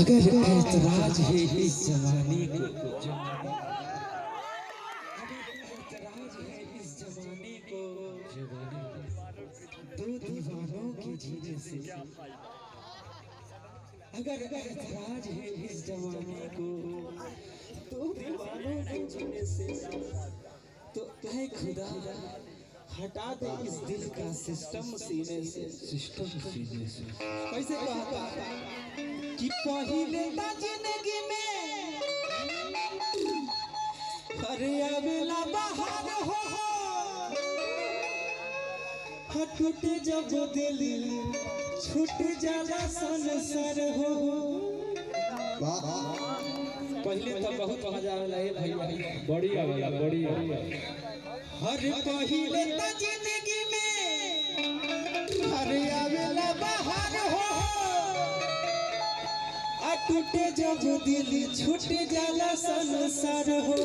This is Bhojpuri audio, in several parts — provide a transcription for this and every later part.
अगर ऐतराज है इस जवानी को, दो दीवानों के जीने से, अगर ऐतराज है इस जवानी को दो दीवानों के जीने से, तो ऐ खुदा हटा दे इस दिल का सिस्टम सीने से। कैसे कहता कि पहिले जिंदगी में अरे अबेला बाहर हो टूटे जब दिल छूट जाला संसार हो। पहले तो बहुत मजा आवेला है भाई, बड़ी आवेला बड़ी हर पहिले तो जिंदगी में अरे अबेला बाहर हो टूटे जब दिल छूट जाला संसार हो।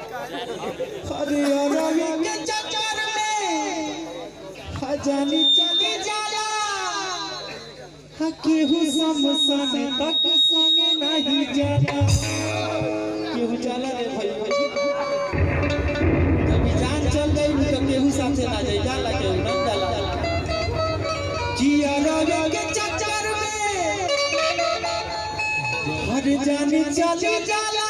अरे अरबी के चक्कर में खजानी चली जाला केहू समसान तक संग नहीं जाला। केहू जाला रे भाई, जब जान चल गई तो केहू साथे ना जाई, जाला केहू नहीं जाला। कि अरबी के चक्कर में हर जानी चली जाला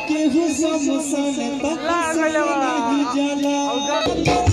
केहू समसान तक संग नहीं जाला।